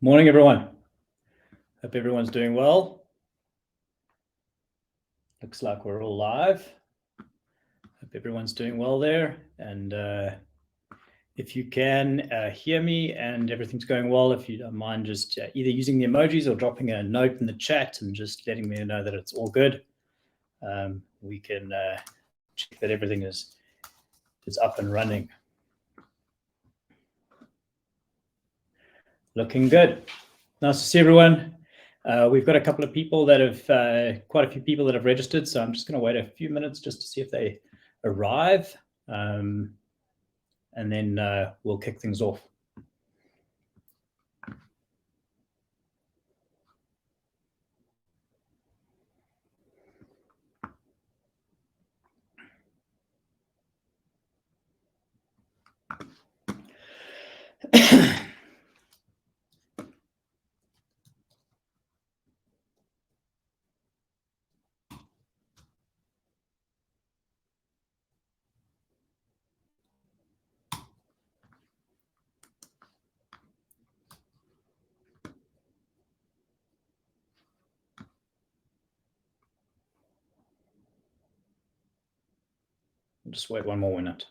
Morning, everyone. Hope everyone's doing well. Looks like we're all live. Hope everyone's doing well there. And if you can hear me and everything's going well, if you don't mind just either using the emojis or dropping a note in the chat and just letting me know that it's all good, we can check that everything is up and running. Looking good. Nice to see everyone. We've got a couple of people that have, quite a few people that have registered, so I'm just going to wait a few minutes just to see if they arrive, and then we'll kick things off. I'll just wait one more minute.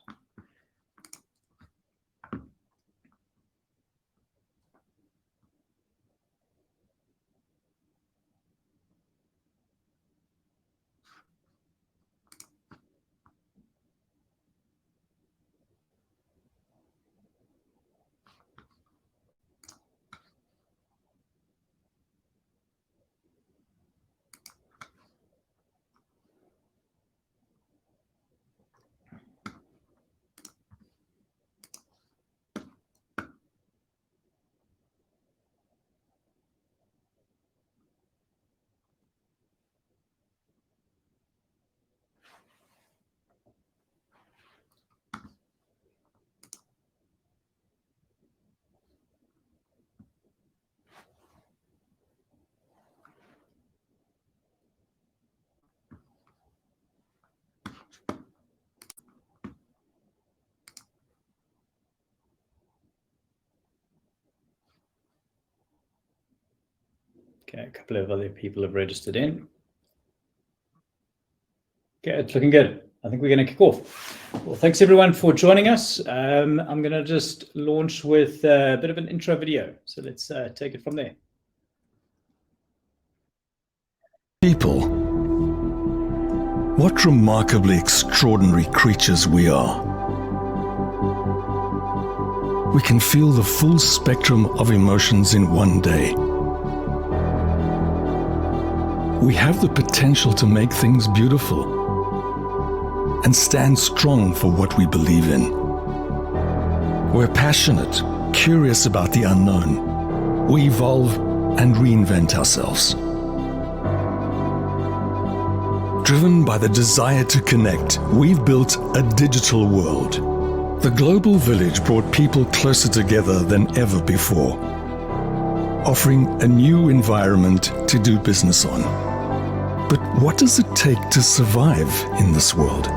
Okay, a couple of other people have registered in. Okay, it's looking good. I think we're going to kick off. Well, thanks everyone for joining us. I'm going to just launch with a bit of an intro video. So let's take it from there. People. What remarkably extraordinary creatures we are. We can feel the full spectrum of emotions in one day. We have the potential to make things beautiful and stand strong for what we believe in. We're passionate, curious about the unknown. We evolve and reinvent ourselves. Driven by the desire to connect, we've built a digital world. The Global Village brought people closer together than ever before, offering a new environment to do business on. But what does it take to survive in this world?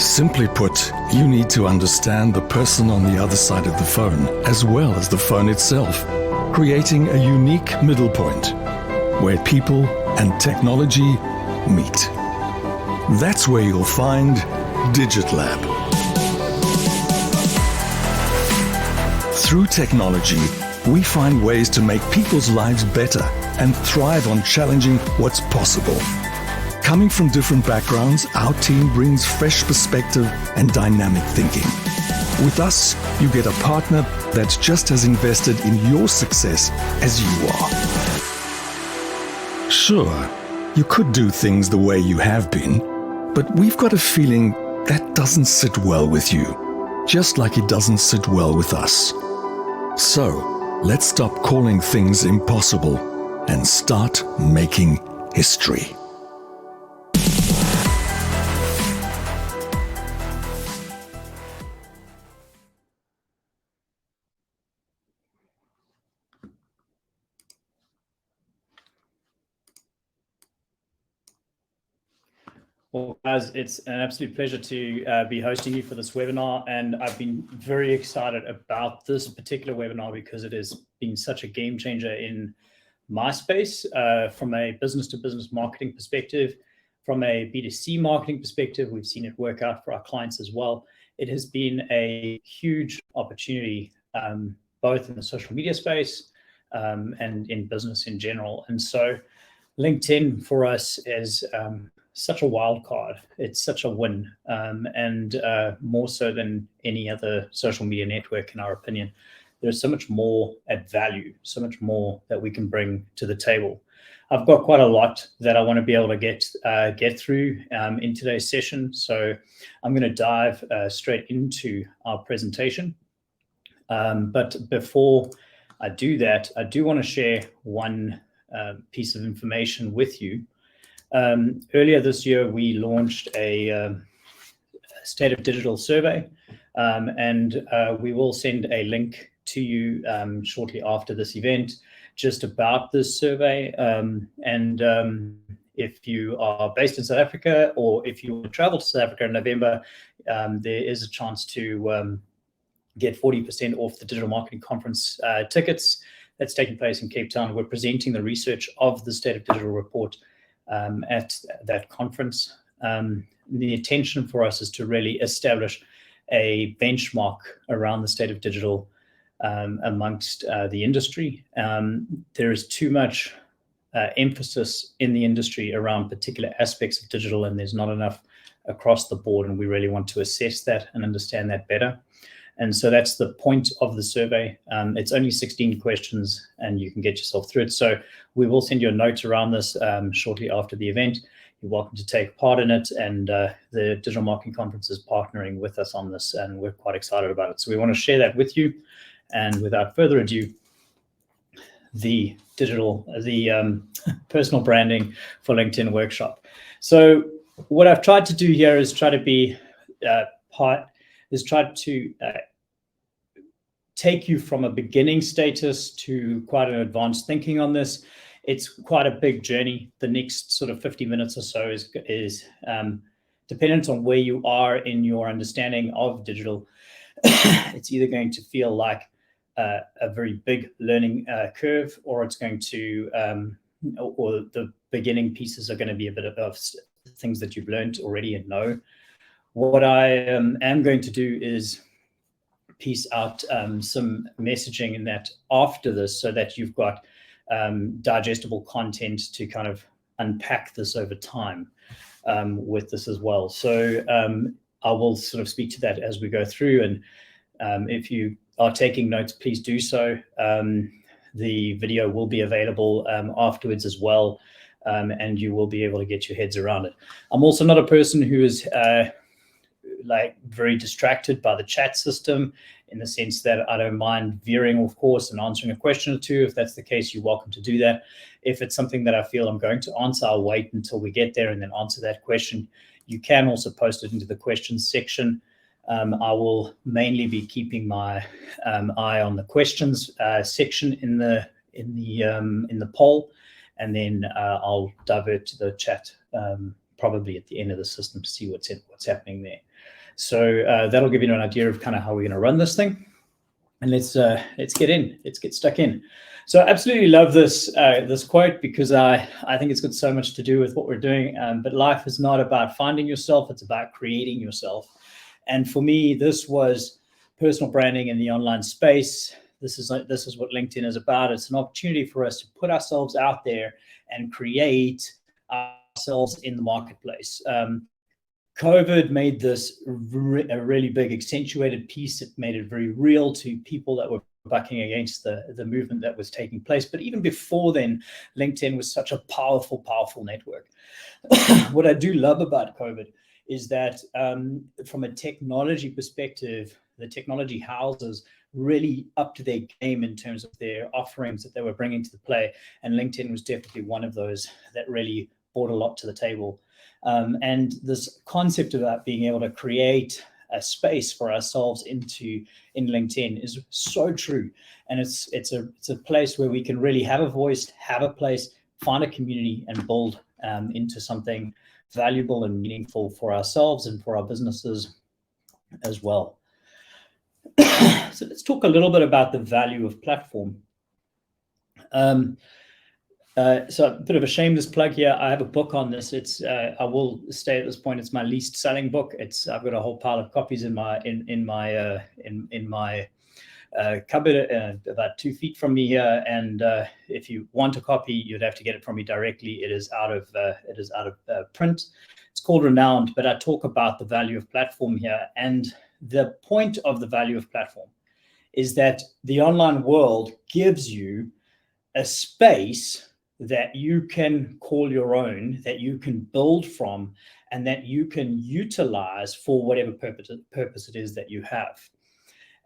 Simply put, you need to understand the person on the other side of the phone, as well as the phone itself, creating a unique middle point where people and technology meet. That's where you'll find DigitLab. Through technology, we find ways to make people's lives better and thrive on challenging what's possible. Coming from different backgrounds, our team brings fresh perspective and dynamic thinking. With us, you get a partner that's just as invested in your success as you are. Sure, you could do things the way you have been, but we've got a feeling that doesn't sit well with you, just like it doesn't sit well with us. So, let's stop calling things impossible and start making history. Well, guys, it's an absolute pleasure to be hosting you for this webinar, and I've been very excited about this particular webinar because it has been such a game changer in my space from a business-to-business marketing perspective, from a B2C marketing perspective. We've seen it work out for our clients as well. It has been a huge opportunity, both in the social media space and in business in general. And so LinkedIn for us is such a wild card. It's such a win, and more so than any other social media network, in our opinion. There's so much more at value, so much more that we can bring to the table. I've got quite a lot that I want to be able to get through in today's session, so I'm going to dive straight into our presentation. But before I do that, I do want to share one piece of information with you. Earlier this year, we launched a State of Digital survey, and we will send a link to you shortly after this event just about this survey. If you are based in South Africa, or if you want to travel to South Africa in November, there is a chance to get 40% off the Digital Marketing Conference tickets that's taking place in Cape Town. We're presenting the research of the State of Digital report at that conference. The intention for us is to really establish a benchmark around the state of digital amongst the industry. There is too much emphasis in the industry around particular aspects of digital, and there's not enough across the board, and we really want to assess that and understand that better. And so that's the point of the survey. It's only 16 questions, and you can get yourself through it. So we will send you a note around this shortly after the event. You're welcome to take part in it, and the Digital Marketing Conference is partnering with us on this, and we're quite excited about it. So we want to share that with you. And without further ado, the personal branding for LinkedIn workshop. So what I've tried to do here is try to take you from a beginning status to quite an advanced thinking on this. It's quite a big journey. The next sort of 50 minutes or so is dependent on where you are in your understanding of digital. It's either going to feel like a very big learning curve, or it's going to, or the beginning pieces are going to be a bit of things that you've learned already and know. What I am going to do is piece out some messaging in that after this, so that you've got digestible content to kind of unpack this over time with this as well. So I will sort of speak to that as we go through, and if you are taking notes, please do so. The video will be available afterwards as well, and you will be able to get your heads around it. I'm also not a person who is like very distracted by the chat system, in the sense that I don't mind veering off course and answering a question or two. If that's the case, you're welcome to do that. If it's something that I feel I'm going to answer, I'll wait until we get there and then answer that question. You can also post it into the questions section. I will mainly be keeping my eye on the questions section in the poll, and then I'll divert to the chat probably at the end of the system to see what's happening there. So that'll give you an idea of kind of how we're going to run this thing. And let's get stuck in. So I absolutely love this quote, because I think it's got so much to do with what we're doing. But life is not about finding yourself; it's about creating yourself. And for me, this was personal branding in the online space. This is what LinkedIn is about. It's an opportunity for us to put ourselves out there and create ourselves in the marketplace. COVID made this a really big accentuated piece. It made it very real to people that were bucking against the movement that was taking place. But even before then, LinkedIn was such a powerful network. What I do love about COVID is that from a technology perspective, the technology houses really up to their game in terms of their offerings that they were bringing to the play. And LinkedIn was definitely one of those that really brought a lot to the table. And this concept about being able to create a space for ourselves in LinkedIn is so true. And it's a place where we can really have a voice, have a place, find a community, and build into something valuable and meaningful for ourselves and for our businesses as well. So let's talk a little bit about the value of platform. So a bit of a shameless plug here. I have a book on this. It's I will say at this point, it's my least selling book. I've got a whole pile of copies in my cupboard about 2 feet from me here. And if you want a copy, you'd have to get it from me directly. It is out of print. It's called Renowned, but I talk about the value of platform here. And the point of the value of platform is that the online world gives you a space that you can call your own, that you can build from, and that you can utilize for whatever purpose it is that you have.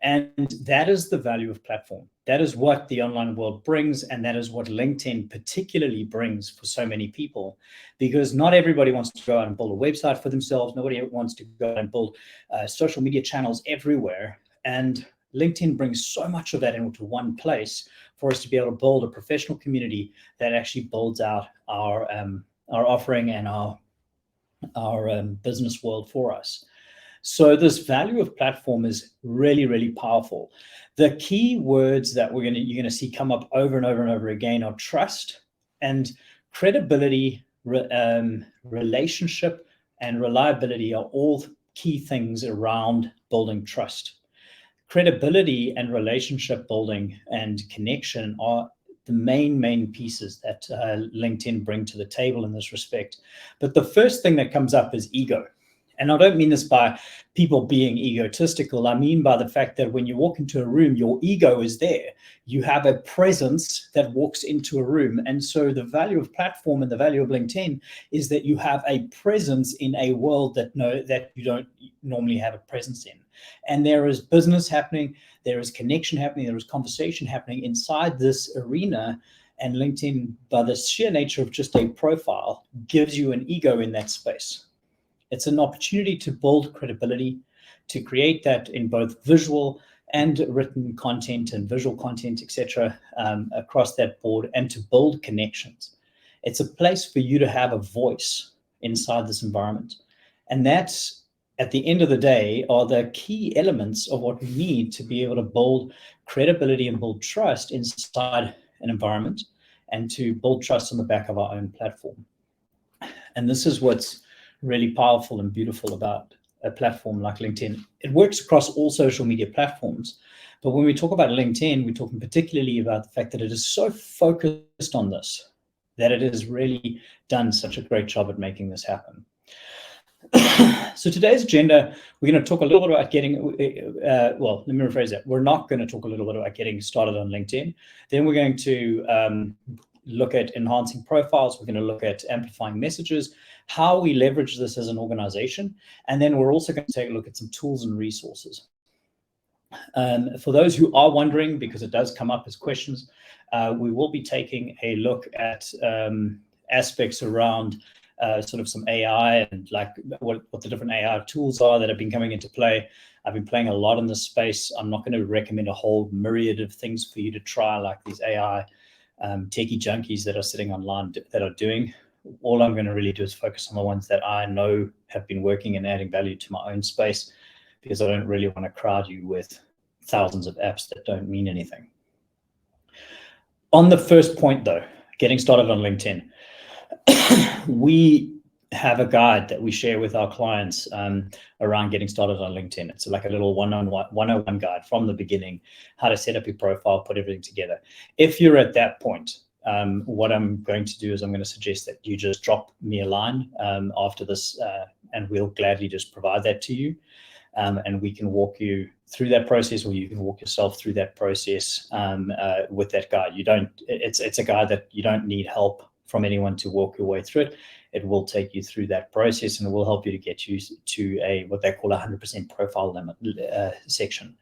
And that is the value of platform. That is what the online world brings, and that is what LinkedIn particularly brings for so many people, because not everybody wants to go out and build a website for themselves. Nobody wants to go out and build social media channels everywhere. And LinkedIn brings so much of that into one place for us to be able to build a professional community that actually builds out our offering and our business world for us. So this value of platform is really, really powerful. The key words that you're going to see come up over and over and over again are trust and credibility, relationship, and reliability are all key things around building trust. Credibility and relationship building and connection are the main pieces that LinkedIn bring to the table in this respect. But the first thing that comes up is ego. And I don't mean this by people being egotistical. I mean by the fact that when you walk into a room, your ego is there. You have a presence that walks into a room. And so the value of platform and the value of LinkedIn is that you have a presence in a world that you don't normally have a presence in. And there is business happening, there is connection happening, there is conversation happening inside this arena. And LinkedIn, by the sheer nature of just a profile, gives you an ego in that space. It's an opportunity to build credibility, to create that in both visual and written content and visual content, etc., across that board, and to build connections. It's a place for you to have a voice inside this environment. And that's, at the end of the day, are the key elements of what we need to be able to build credibility and build trust inside an environment, and to build trust on the back of our own platform. And this is what's really powerful and beautiful about a platform like LinkedIn. It works across all social media platforms. But when we talk about LinkedIn, we're talking particularly about the fact that it is so focused on this, that it has really done such a great job at making this happen. So today's agenda, we're going to talk a little bit about getting, well, let me rephrase that. We're not going to talk a little bit about getting started on LinkedIn. Then we're going to look at enhancing profiles. We're going to look at amplifying messages, how we leverage this as an organization. And then we're also going to take a look at some tools and resources. For those who are wondering, because it does come up as questions, we will be taking a look at aspects around sort of some AI and like what the different AI tools are that have been coming into play. I've been playing a lot in this space. I'm not going to recommend a whole myriad of things for you to try, like these AI techie junkies that are sitting online that are doing. All I'm going to really do is focus on the ones that I know have been working and adding value to my own space, because I don't really want to crowd you with thousands of apps that don't mean anything. On the first point though, getting started on LinkedIn, we have a guide that we share with our clients around getting started on LinkedIn. It's like a little 101 guide from the beginning, how to set up your profile, put everything together. If you're at that point, what I'm going to do is I'm going to suggest that you just drop me a line after this, and we'll gladly just provide that to you. And we can walk you through that process, or you can walk yourself through that process with that guide. It's a guide that you don't need help from anyone to walk your way through it. It will take you through that process, and it will help you to get you to what they call 100% profile limit section.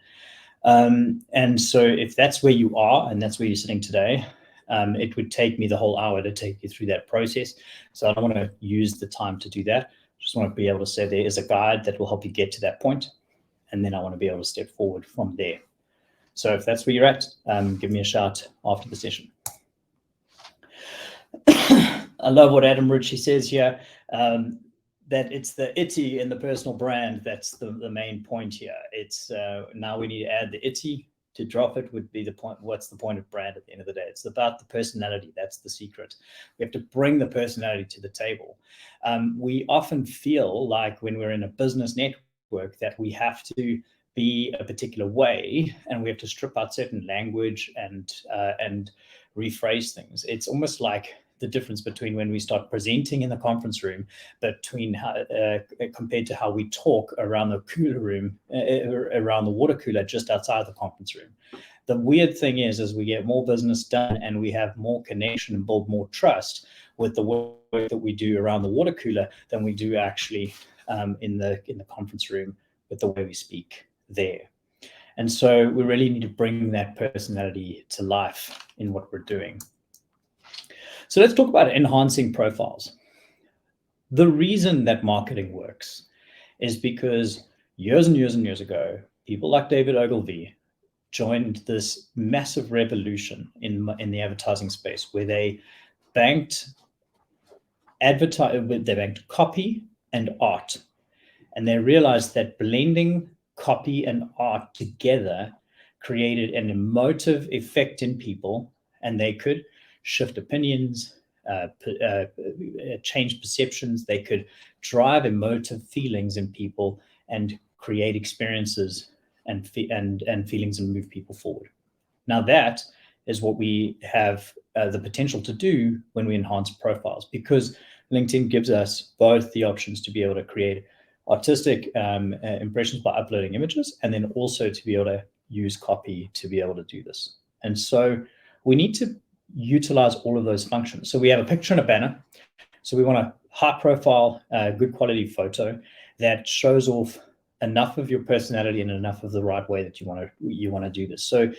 And so if that's where you are and that's where you're sitting today, it would take me the whole hour to take you through that process. So I don't want to use the time to do that. Just want to be able to say there is a guide that will help you get to that point, and then I want to be able to step forward from there. So if that's where you're at, give me a shout after the session. I love what Adam Ritchie says here. that it's the itty in the personal brand that's the main point here. It's now we need to add the itty. To drop it would be the point. What's the point of brand at the end of the day? It's about the personality. That's the secret. We have to bring the personality to the table. We often feel like when we're in a business network that we have to be a particular way, and we have to strip out certain language and rephrase things. It's almost like the difference between when we start presenting in the conference room between how, compared to how we talk around the cooler room, around the water cooler just outside the conference room. The weird thing is, as we get more business done and we have more connection and build more trust with the work that we do around the water cooler than we do actually in the conference room with the way we speak there. And so we really need to bring that personality to life in what we're doing. So let's talk about enhancing profiles. The reason that marketing works is because years and years and years ago, people like David Ogilvy joined this massive revolution in the advertising space where they banked copy and art. And they realized that blending copy and art together created an emotive effect in people, and they could shift opinions, change perceptions. They could drive emotive feelings in people and create experiences and feelings and move people forward. Now that is what we have the potential to do when we enhance profiles, because LinkedIn gives us both the options to be able to create artistic impressions by uploading images, and then also to be able to use copy to be able to do this. And so we need to utilize all of those functions. So we have a picture and a banner. So we want a high profile, good quality photo that shows off enough of your personality and enough of the right way that you want to do this. So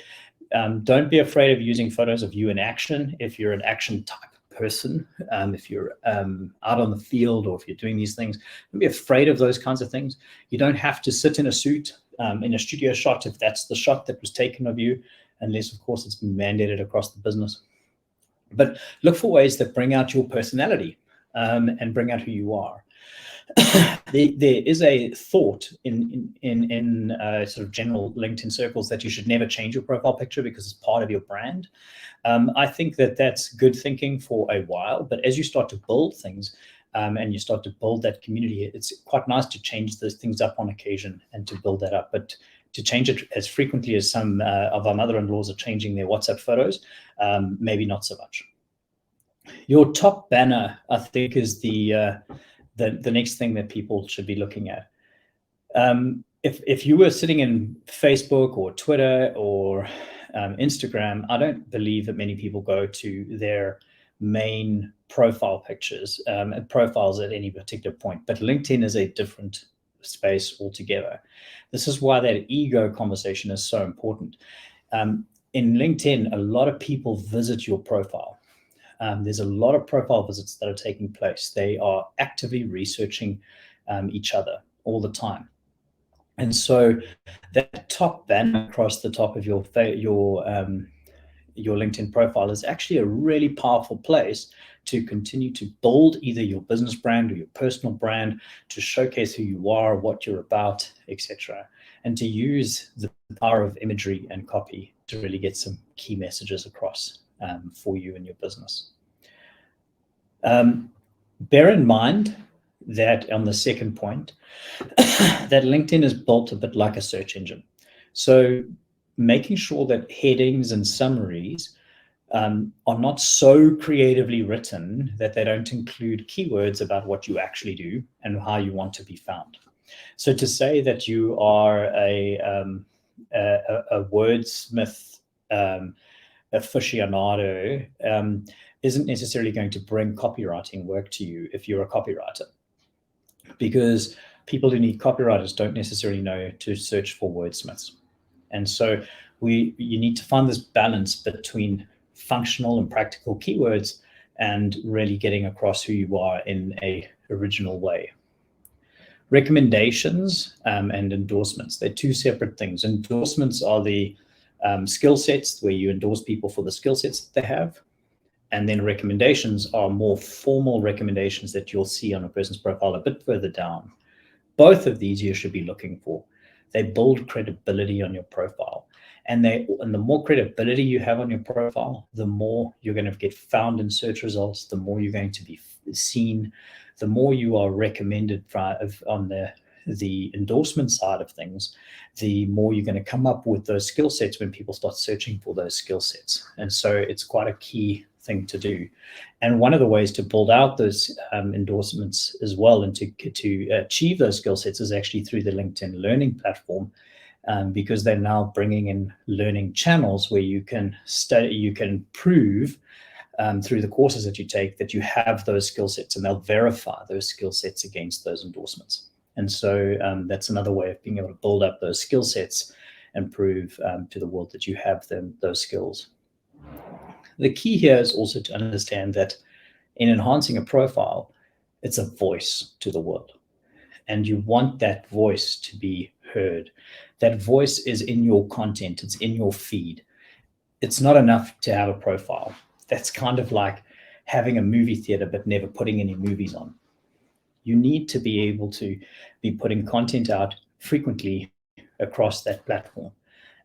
don't be afraid of using photos of you in action. If you're an action type person, if you're out on the field, or if you're doing these things, don't be afraid of those kinds of things. You don't have to sit in a suit in a studio shot if that's the shot that was taken of you, unless of course it's been mandated across the business. But look for ways that bring out your personality and bring out who you are. There is a thought in sort of general LinkedIn circles that you should never change your profile picture because it's part of your brand. I think that that's good thinking for a while, but as you start to build things and you start to build that community, it's quite nice to change those things up on occasion and to build that up. But to change it as frequently as some of our mother-in-laws are changing their WhatsApp photos, maybe not so much. Your top banner, I think, is the next thing that people should be looking at. If you were sitting in Facebook or Twitter or Instagram, I don't believe that many people go to their main profile pictures, profiles at any particular point. But LinkedIn is a different space altogether. This is why that ego conversation is so important. In LinkedIn, a lot of people visit your profile. There's a lot of profile visits that are taking place. They are actively researching each other all the time. And so that top banner across the top of your LinkedIn profile is actually a really powerful place to continue to build either your business brand or your personal brand, to showcase who you are, what you're about, etc., and to use the power of imagery and copy to really get some key messages across for you and your business. Bear in mind that on the second point, that LinkedIn is built a bit like a search engine. So making sure that headings and summaries are not so creatively written that they don't include keywords about what you actually do and how you want to be found. So to say that you are a wordsmith aficionado isn't necessarily going to bring copywriting work to you if you're a copywriter, because people who need copywriters don't necessarily know to search for wordsmiths. And so you need to find this balance between functional and practical keywords and really getting across who you are in a original way. Recommendations and endorsements, they're two separate things. Endorsements are the skill sets where you endorse people for the skill sets that they have. And then recommendations are more formal recommendations that you'll see on a person's profile a bit further down. Both of these you should be looking for. They build credibility on your profile. And the more credibility you have on your profile, the more you're going to get found in search results, the more you're going to be seen, the more you are recommended on the endorsement side of things, the more you're going to come up with those skill sets when people start searching for those skill sets. And so it's quite a key thing to do. And one of the ways to build out those endorsements as well and to achieve those skill sets is actually through the LinkedIn Learning platform, because they're now bringing in learning channels where you can prove through the courses that you take that you have those skill sets, and they'll verify those skill sets against those endorsements. And so that's another way of being able to build up those skill sets and prove to the world that you have those skills. The key here is also to understand that in enhancing a profile, it's a voice to the world. And you want that voice to be heard. That voice is in your content. It's in your feed. It's not enough to have a profile. That's kind of like having a movie theater but never putting any movies on. You need to be able to be putting content out frequently across that platform.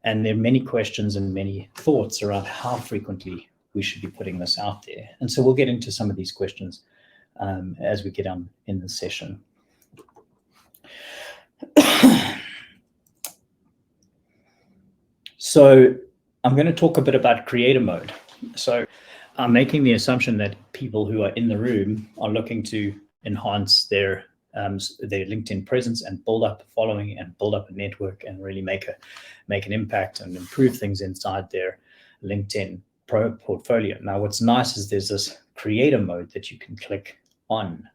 And there are many questions and many thoughts around how frequently we should be putting this out there. And so we'll get into some of these questions as we get on in the session. So I'm going to talk a bit about creator mode. So I'm making the assumption that people who are in the room are looking to enhance their LinkedIn presence and build up a following and build up a network and really make an impact and improve things inside their LinkedIn portfolio. Now, what's nice is there's this creator mode that you can click on.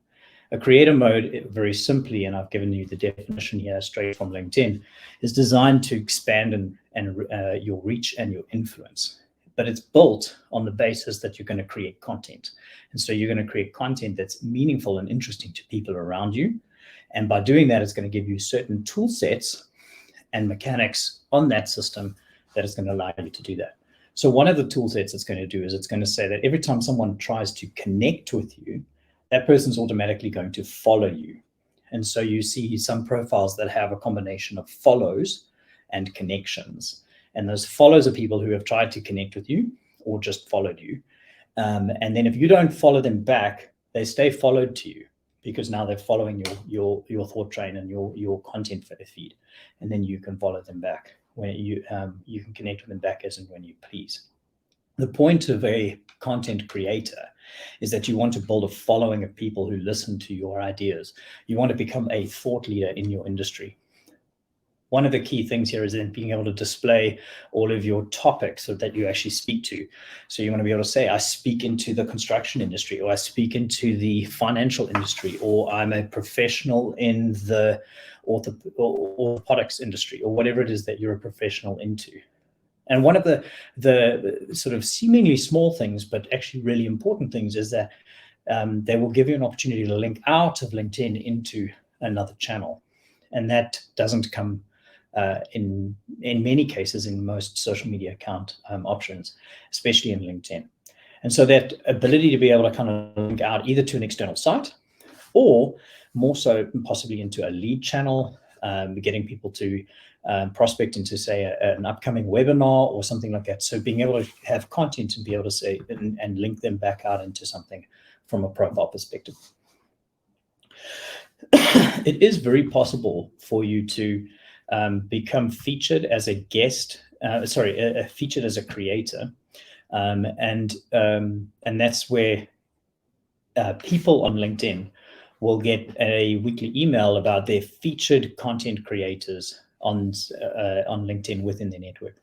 A creator mode, very simply, and I've given you the definition here straight from LinkedIn, is designed to expand and your reach and your influence. But it's built on the basis that you're going to create content. And so you're going to create content that's meaningful and interesting to people around you. And by doing that, it's going to give you certain tool sets and mechanics on that system that is going to allow you to do that. So one of the tool sets it's going to do is it's going to say that every time someone tries to connect with you, that person's automatically going to follow you. And so you see some profiles that have a combination of follows and connections. And those follows are people who have tried to connect with you or just followed you. And then if you don't follow them back, they stay followed to you because now they're following your thought train and your content feed. And then you can follow them back when you can connect with them back as and when you please. The point of a content creator is that you want to build a following of people who listen to your ideas. You want to become a thought leader in your industry. One of the key things here is then being able to display all of your topics so that you actually speak to. So you want to be able to say, I speak into the construction industry, or I speak into the financial industry, or I'm a professional in the orthopotics industry, or whatever it is that you're a professional into. And one of the sort of seemingly small things, but actually really important things is that they will give you an opportunity to link out of LinkedIn into another channel. And that doesn't come in many cases in most social media account options, especially in LinkedIn. And so that ability to be able to kind of link out either to an external site or more so possibly into a lead channel, getting people to prospect into, say, an upcoming webinar or something like that. So being able to have content and be able to say and link them back out into something from a profile perspective. It is very possible for you to become featured as a guest, featured as a creator. And that's where people on LinkedIn will get a weekly email about their featured content creators on LinkedIn within their network.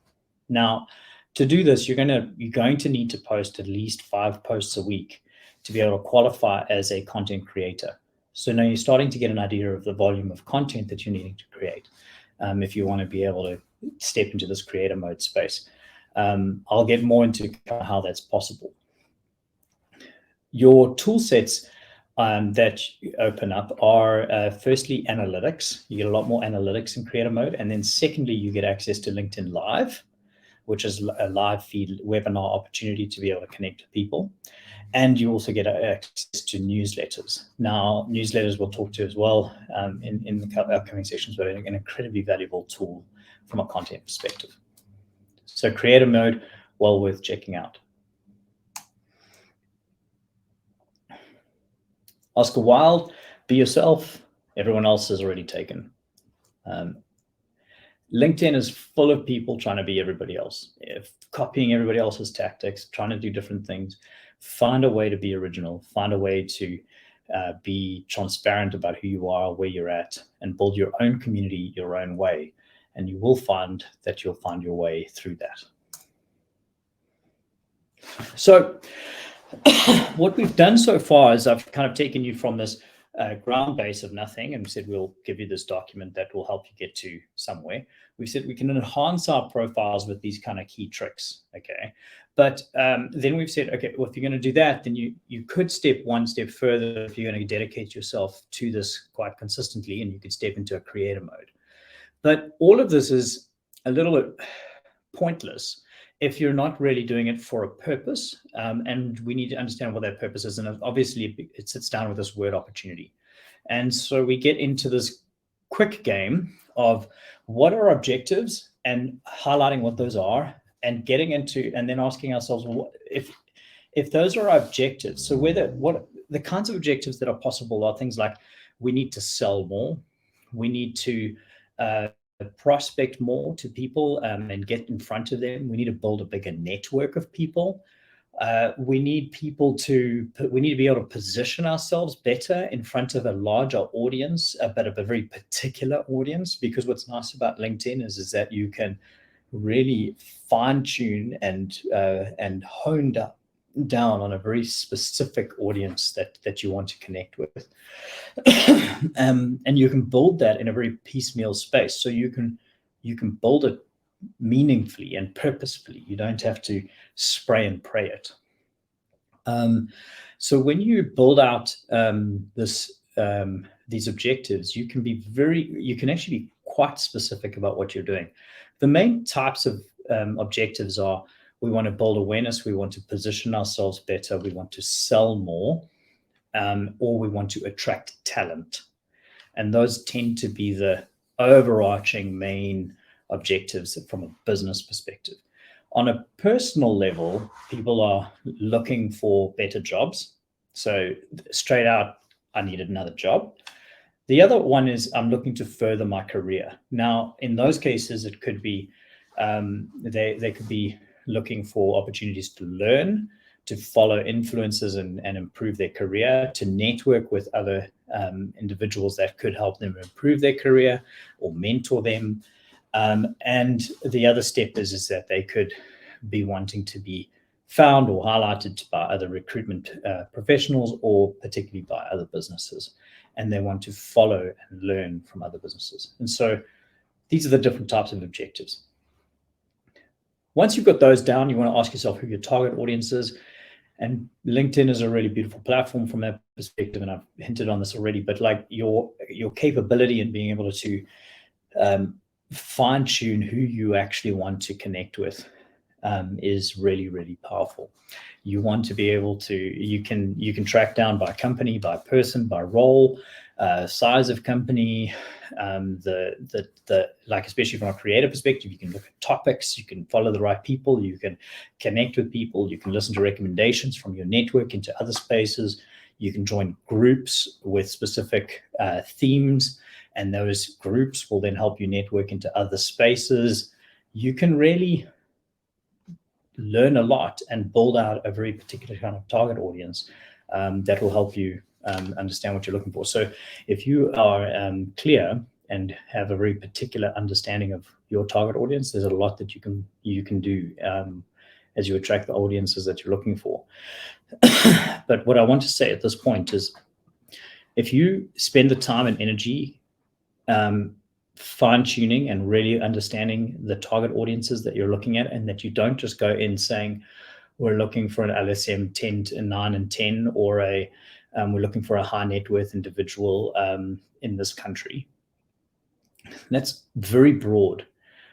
Now, to do this, you're going to need to post at least 5 posts a week to be able to qualify as a content creator. So now you're starting to get an idea of the volume of content that you're needing to create if you want to be able to step into this creator mode space. I'll get more into how that's possible. Your tool sets that you open up are firstly analytics. You get a lot more analytics in creator mode. And then secondly, you get access to LinkedIn Live, which is a live feed webinar opportunity to be able to connect with people. And you also get access to newsletters. Now, newsletters we'll talk to as well in the upcoming sessions, but an incredibly valuable tool from a content perspective. So creator mode, well worth checking out. Oscar Wilde, be yourself. Everyone else is already taken. LinkedIn is full of people trying to be everybody else, copying everybody else's tactics, trying to do different things. Find a way to be original, find a way to be transparent about who you are, where you're at, and build your own community your own way. And you will find that you'll find your way through that. So what we've done so far is I've kind of taken you from this ground base of nothing and said, we'll give you this document that will help you get to somewhere. We said we can enhance our profiles with these kind of key tricks, okay? But then we've said, okay, well, if you're going to do that, then you could step one step further if you're going to dedicate yourself to this quite consistently, and you could step into a creator mode. But all of this is a little bit pointless if you're not really doing it for a purpose, and we need to understand what that purpose is. And obviously it sits down with this word opportunity. And so we get into this quick game of what are objectives and highlighting what those are, and getting into, and then asking ourselves, well, if those are objectives, so what the kinds of objectives that are possible are things like, we need to sell more, we need to prospect more to people and get in front of them. We need to build a bigger network of people. We need to be able to position ourselves better in front of a larger audience, but of a very particular audience, because what's nice about LinkedIn is that you can really fine tune and hone down on a very specific audience that you want to connect with. And you can build that in a very piecemeal space. So you can build it meaningfully and purposefully. You don't have to spray and pray it. So when you build out these objectives, you can actually be quite specific about what you're doing. The main types of objectives are: we want to build awareness, we want to position ourselves better, we want to sell more, or we want to attract talent. And those tend to be the overarching main objectives from a business perspective. On a personal level, people are looking for better jobs. So straight out, I needed another job. The other one is, I'm looking to further my career. Now, in those cases, it could be, they could be looking for opportunities to learn, to follow influencers and improve their career, to network with other individuals that could help them improve their career or mentor them. And the other step is that they could be wanting to be found or highlighted by other recruitment professionals, or particularly by other businesses. And they want to follow and learn from other businesses. And so these are the different types of objectives. Once you've got those down, you want to ask yourself who your target audience is. And LinkedIn is a really beautiful platform from that perspective. And I've hinted on this already, but like your capability in being able to fine tune who you actually want to connect with is really, really powerful. You want to be able to, you can track down by company, by person, by role, size of company, like, especially from a creative perspective, you can look at topics, you can follow the right people, you can connect with people, you can listen to recommendations from your network into other spaces, you can join groups with specific themes, and those groups will then help you network into other spaces. You can really learn a lot and build out a very particular kind of target audience that will help you understand what you're looking for. So if you are clear and have a very particular understanding of your target audience, there's a lot that you can do as you attract the audiences that you're looking for. But what I want to say at this point is, if you spend the time and energy fine-tuning and really understanding the target audiences that you're looking at, and that you don't just go in saying, we're looking for an LSM 10 to 9 and 10, or we're looking for a high net worth individual in this country. That's very broad.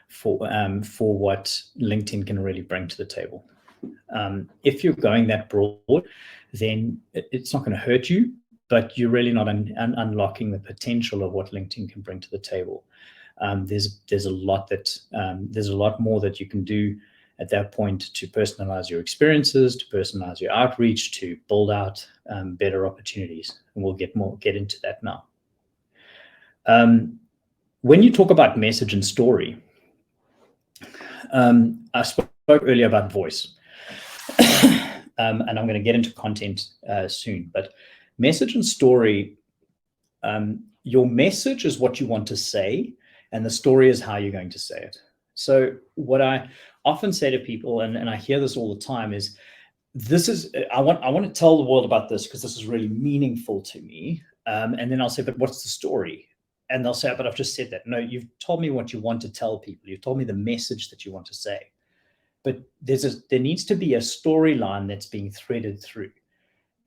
for what LinkedIn can really bring to the table. If you're going that broad, then it's not going to hurt you, but you're really not unlocking the potential of what LinkedIn can bring to the table. There's a lot more that you can do at that point to personalize your experiences, to personalize your outreach, to build out better opportunities. And we'll get into that now. When you talk about message and story, I spoke earlier about voice, and I'm going to get into content soon. But message and story, your message is what you want to say, and the story is how you're going to say it. So what I often say to people, and I hear this all the time, is I want to tell the world about this because this is really meaningful to me. And then I'll say, but what's the story? And they'll say, but I've just said that. No, you've told me what you want to tell people. You've told me the message that you want to say. But there needs to be a storyline that's being threaded through.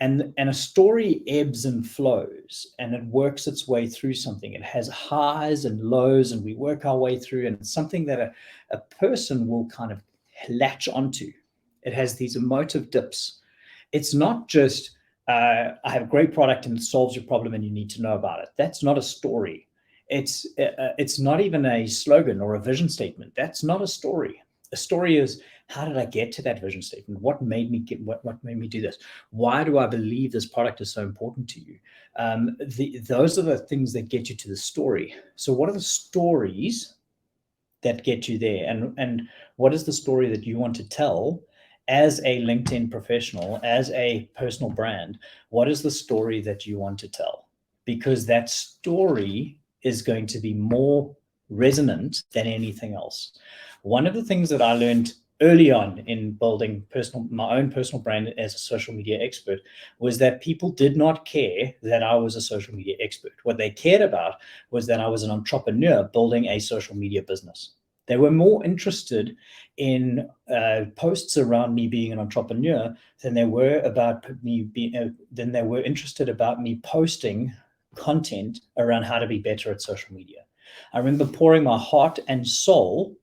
And a story ebbs and flows, and it works its way through something. It has highs and lows, and we work our way through, and it's something that a person will kind of latch onto. It has these emotive dips. It's not just, I have a great product and it solves your problem and you need to know about it. That's not a story. It's not even a slogan or a vision statement. That's not a story. A story is, how did I get to that vision statement? What made me do this? Why do I believe this product is so important to you? Those are the things that get you to the story. So what are the stories that get you there? And what is the story that you want to tell as a LinkedIn professional, as a personal brand? What is the story that you want to tell? Because that story is going to be more resonant than anything else. One of the things that I learned early on in building my own personal brand as a social media expert was that people did not care that I was a social media expert. What they cared about was that I was an entrepreneur building a social media business. They were more interested in posts around me being an entrepreneur than they were interested about me posting content around how to be better at social media. I remember pouring my heart and soul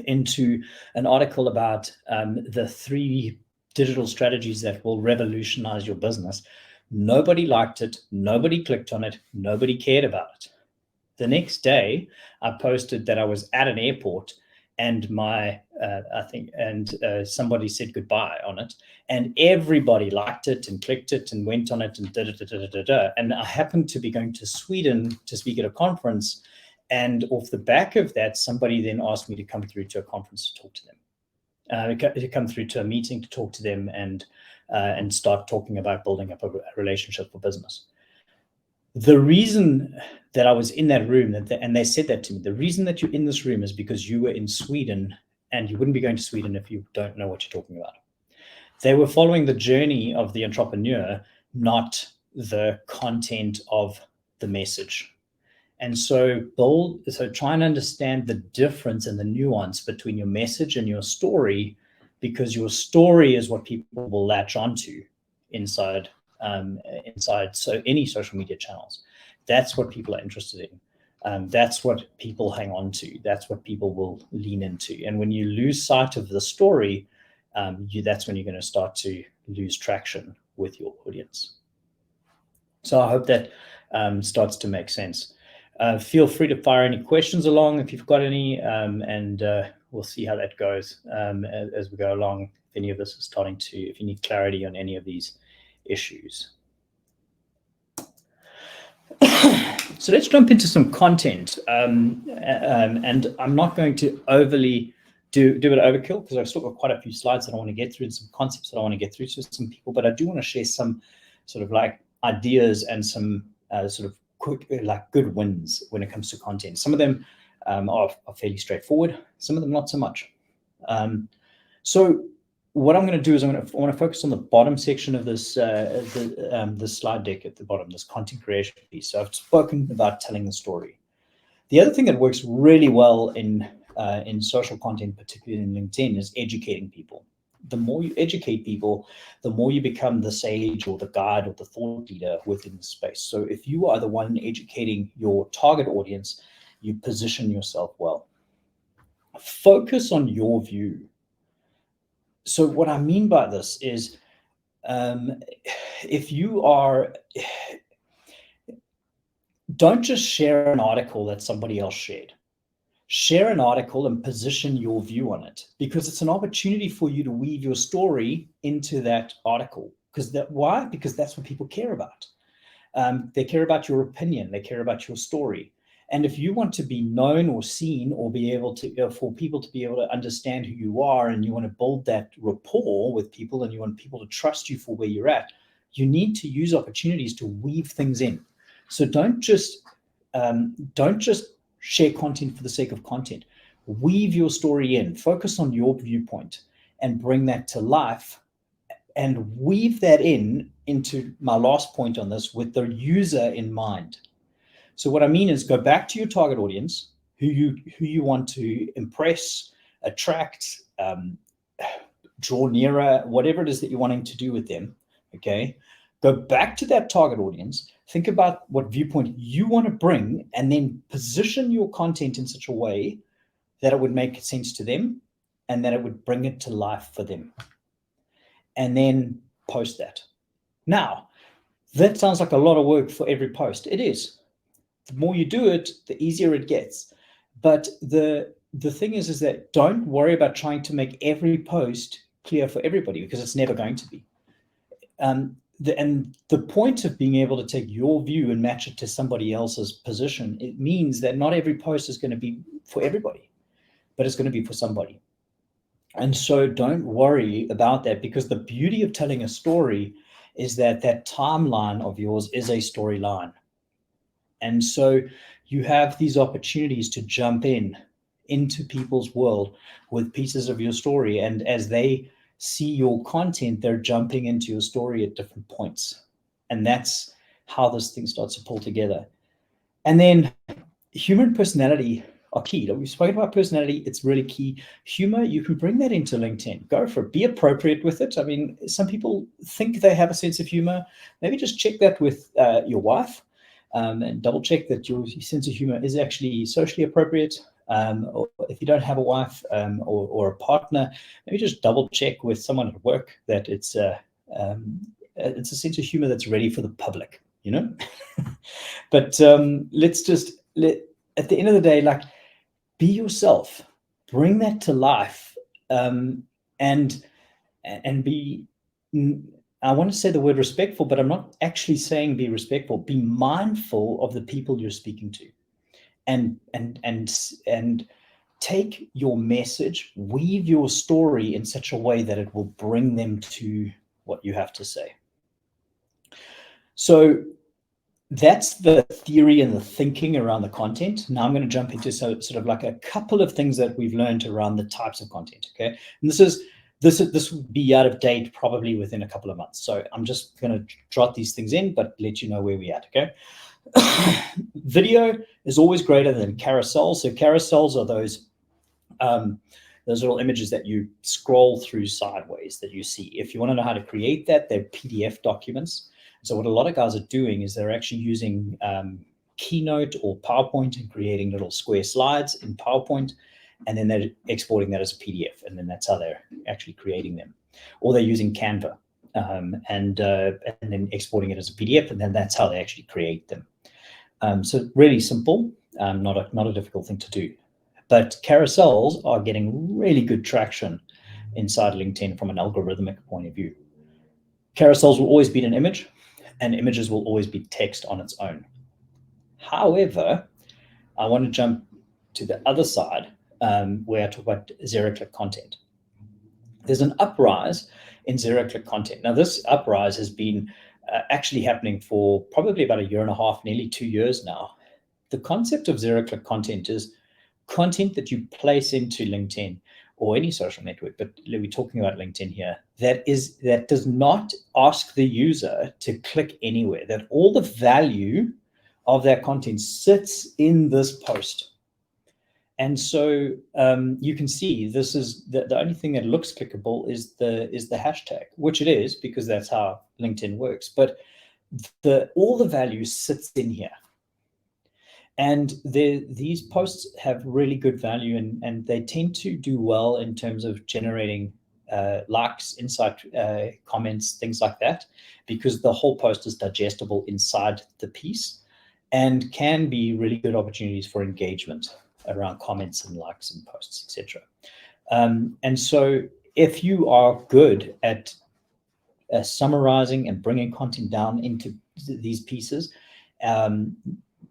into an article about the 3 digital strategies that will revolutionize your business. Nobody liked it. Nobody clicked on it. Nobody cared about it. The next day, I posted that I was at an airport and somebody said goodbye on it, and everybody liked it and clicked it and went on it and and I happened to be going to Sweden to speak at a conference, and off the back of that, somebody then asked me to come through to a conference to talk to them, to come through to a meeting to talk to them and start talking about building up a relationship for business. The reason that I was in that room, and they said that to me, the reason that you're in this room is because you were in Sweden, and you wouldn't be going to Sweden if you don't know what you're talking about. They were following the journey of the entrepreneur, not the content of the message. And so try and understand the difference and the nuance between your message and your story, because your story is what people will latch onto inside so any social media channels. That's what people are interested in. That's what people hang on to. That's what people will lean into. And when you lose sight of the story, that's when you're going to start to lose traction with your audience. So I hope that starts to make sense. Feel free to fire any questions along if you've got any, and we'll see how that goes as we go along. If any of this is if you need clarity on any of these issues. So let's jump into some content, and I'm not going to overly do it overkill, because I've still got quite a few slides that I want to get through and some concepts that I want to get through to some people, but I do want to share some sort of like ideas and some sort of quick, like good wins when it comes to content. Some of them are fairly straightforward, some of them not so much. So what I'm going to do is I want to focus on the bottom section of this this slide deck at the bottom, this content creation piece. So I've spoken about telling the story. The other thing that works really well in social content, particularly in LinkedIn, is educating people. The more you educate people, the more you become the sage or the guide or the thought leader within the space. So if you are the one educating your target audience, you position yourself well. focus on your view. So what I mean by this is, if you are, don't just share an article that somebody else shared. Share an article and position your view on it, because it's an opportunity for you to weave your story into that article. Why? Because that's what people care about. They care about your opinion. They care about your story. And if you want to be known or seen, or be able to, for people to be able to understand who you are, and you want to build that rapport with people, and you want people to trust you for where you're at, you need to use opportunities to weave things in. So don't just share content for the sake of content. Weave your story in, focus on your viewpoint, and bring that to life, and weave that into my last point on this, with the user in mind. So what I mean is, go back to your target audience, who you want to impress, attract, draw nearer, whatever it is that you're wanting to do with them. Okay, go back to that target audience. Think about what viewpoint you want to bring, and then position your content in such a way that it would make sense to them, and that it would bring it to life for them. And then post that. Now, that sounds like a lot of work for every post. It is. The more you do it, the easier it gets. But the thing is that don't worry about trying to make every post clear for everybody, because it's never going to be. And the point of being able to take your view and match it to somebody else's position, it means that not every post is going to be for everybody, but it's going to be for somebody. And so don't worry about that, because the beauty of telling a story is that that timeline of yours is a storyline. And so you have these opportunities to jump into people's world with pieces of your story. And as they see your content, they're jumping into your story at different points. And that's how this thing starts to pull together. And then humor and personality are key. We've spoken about personality. It's really key. Humor, you can bring that into LinkedIn. Go for it. Be appropriate with it. I mean, some people think they have a sense of humor. Maybe just check that with your wife. And double check that your sense of humor is actually socially appropriate. Or if you don't have a wife or a partner, maybe just double check with someone at work that it's a sense of humor that's ready for the public, you know. But let's just at the end of the day, like, be yourself, bring that to life, and be. I want to say the word respectful, but I'm not actually saying be respectful. Be mindful of the people you're speaking to, and take your message, weave your story in such a way that it will bring them to what you have to say. So that's the theory and the thinking around the content. Now I'm going to jump into sort of like a couple of things that we've learned around the types of content. Okay, and this will be out of date probably within a couple of months. So I'm just going to jot these things in, but let you know where we're at, okay? Video is always greater than carousels. So carousels are those little images that you scroll through sideways that you see. If you want to know how to create that, they're PDF documents. So what a lot of guys are doing is they're actually using Keynote or PowerPoint and creating little square slides in PowerPoint, and then they're exporting that as a PDF, and then that's how they're actually creating them. Or they're using Canva and then exporting it as a PDF, and then that's how they actually create them. So really simple, not a difficult thing to do. But carousels are getting really good traction inside LinkedIn from an algorithmic point of view. Carousels will always be an image, and images will always be text on its own. However, I want to jump to the other side, where I talk about zero-click content. There's an uprise in zero-click content. Now, this uprise has been actually happening for probably about 1.5 years, nearly 2 years now. The concept of zero-click content is content that you place into LinkedIn or any social network, but we're talking about LinkedIn here, that does not ask the user to click anywhere, that all the value of that content sits in this post. And so you can see this is the only thing that looks clickable is the hashtag, which it is, because that's how LinkedIn works. But all the value sits in here. And these posts have really good value, and they tend to do well in terms of generating likes, insight, comments, things like that, because the whole post is digestible inside the piece and can be really good opportunities for engagement around comments and likes and posts, etc. And so if you are good at summarizing and bringing content down into these pieces,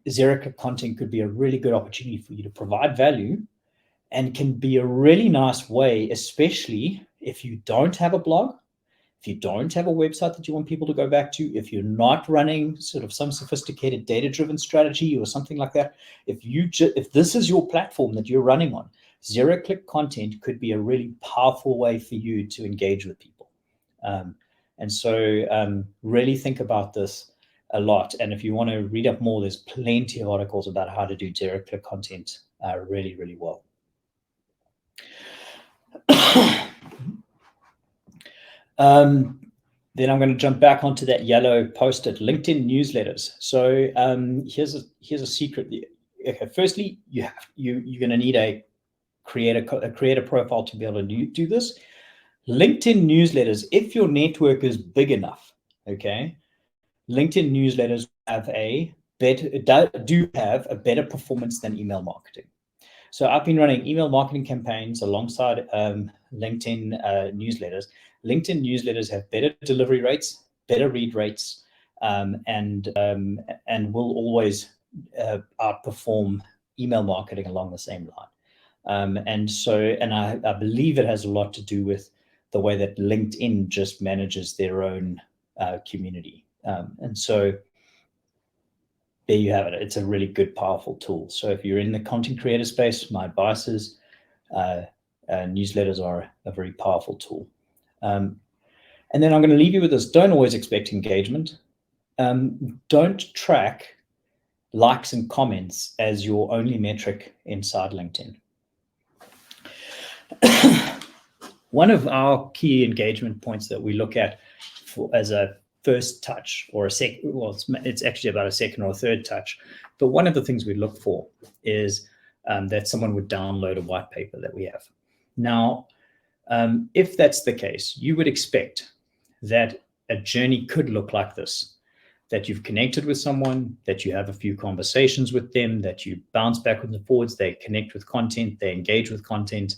zero-click content could be a really good opportunity for you to provide value, and can be a really nice way, especially if you don't have a blog, if you don't have a website that you want people to go back to, if you're not running sort of some sophisticated data-driven strategy or something like that, if this is your platform that you're running on, zero-click content could be a really powerful way for you to engage with people. And so really think about this a lot. And if you want to read up more, there's plenty of articles about how to do zero-click content really, really well. Then I'm going to jump back onto that yellow post-it, LinkedIn newsletters. So here's a secret. Okay, firstly, you're going to need a creator profile to be able to do this. LinkedIn newsletters, if your network is big enough, okay, LinkedIn newsletters do have a better performance than email marketing. So I've been running email marketing campaigns alongside LinkedIn newsletters. LinkedIn newsletters have better delivery rates, better read rates, and will always outperform email marketing along the same line. And I believe it has a lot to do with the way that LinkedIn just manages their own community. And so there you have it. It's a really good, powerful tool. So if you're in the content creator space, my advice is newsletters are a very powerful tool. And then I'm going to leave you with this. Don't always expect engagement. Don't track likes and comments as your only metric inside LinkedIn. One of our key engagement points that we look at as a first touch, or it's actually about a second or third touch, but one of the things we look for is that someone would download a white paper that we have. Now, if that's the case, you would expect that a journey could look like this, that you've connected with someone, that you have a few conversations with them, that you bounce backwards and forwards, they connect with content, they engage with content,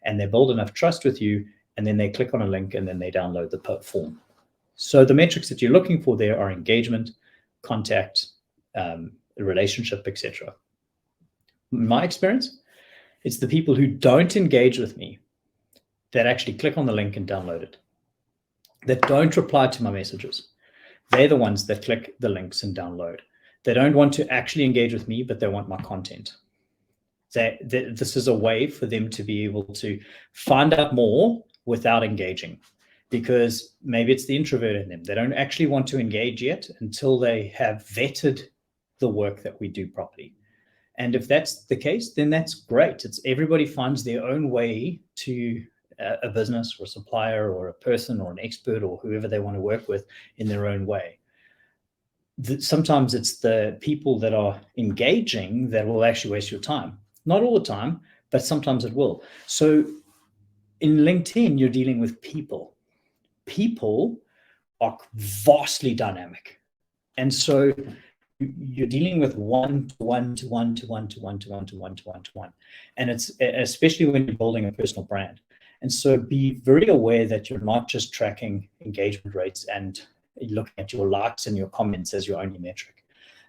and they build enough trust with you, and then they click on a link and then they download the form. So the metrics that you're looking for there are engagement, contact, relationship, etc. In my experience, it's the people who don't engage with me that actually click on the link and download it, that don't reply to my messages. They're the ones that click the links and download. They don't want to actually engage with me, but they want my content. This is a way for them to be able to find out more without engaging, because maybe it's the introvert in them. They don't actually want to engage yet until they have vetted the work that we do properly. And if that's the case, then that's great. Everybody finds their own way to a business or a supplier or a person or an expert or whoever they want to work with in their own way. Sometimes it's the people that are engaging that will actually waste your time. Not all the time, but sometimes it will. So in LinkedIn, you're dealing with people. People are vastly dynamic. And so you're dealing with one-to-one. And it's especially when you're building a personal brand. And so be very aware that you're not just tracking engagement rates and looking at your likes and your comments as your only metric.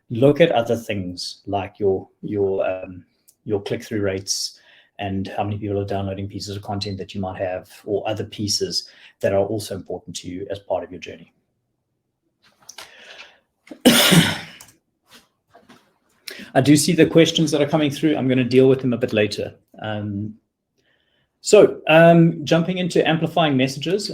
Look at other things like your click-through rates and how many people are downloading pieces of content that you might have, or other pieces that are also important to you as part of your journey. I do see the questions that are coming through. I'm going to deal with them a bit later. So jumping into amplifying messages.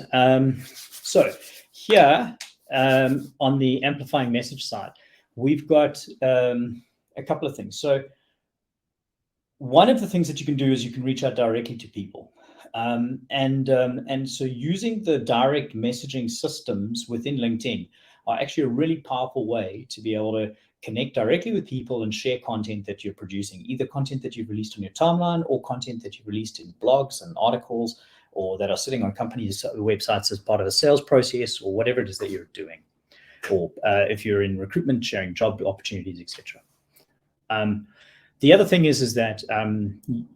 So here on the amplifying message side, we've got a couple of things. So one of the things that you can do is you can reach out directly to people. And so using the direct messaging systems within LinkedIn are actually a really powerful way to be able to connect directly with people and share content that you're producing, either content that you've released on your timeline or content that you've released in blogs and articles, or that are sitting on companies' websites as part of a sales process, or whatever it is that you're doing. Or if you're in recruitment, sharing job opportunities, etc. The other thing is that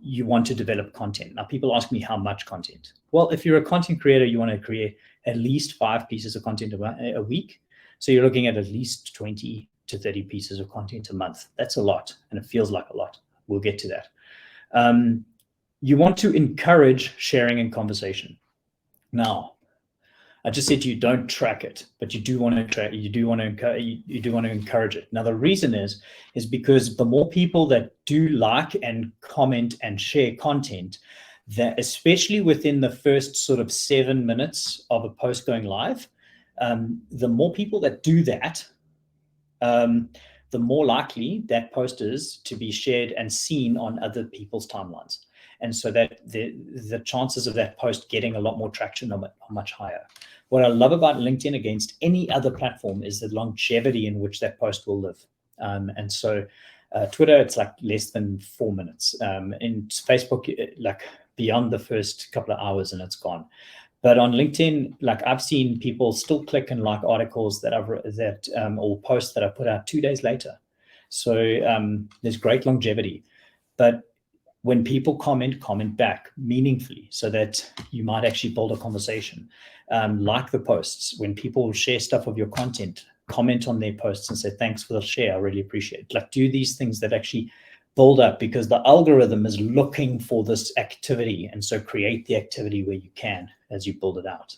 you want to develop content. Now, people ask me how much content. Well, if you're a content creator, you want to create at least 5 pieces of content a week. So you're looking at least 20 to 30 pieces of content a month. That's a lot, and it feels like a lot. We'll get to that. You want to encourage sharing and conversation. Now, I just said you don't track it, but you do want to encourage it. Now, the reason is because the more people that do like and comment and share content, that especially within the first sort of 7 minutes of a post going live, the more people that do that, the more likely that post is to be shared and seen on other people's timelines. And so that the chances of that post getting a lot more traction are much higher. What I love about LinkedIn against any other platform is the longevity in which that post will live. And so Twitter, it's like less than 4 minutes. In Facebook, like beyond the first couple of hours and it's gone. But on LinkedIn, like I've seen people still click and like articles or posts that I put out 2 days later. So there's great longevity. But when people comment back meaningfully so that you might actually build a conversation. Like the posts, when people share stuff of your content, comment on their posts and say, thanks for the share, I really appreciate it. Like do these things that actually build up, because the algorithm is looking for this activity. And so create the activity where you can as you build it out.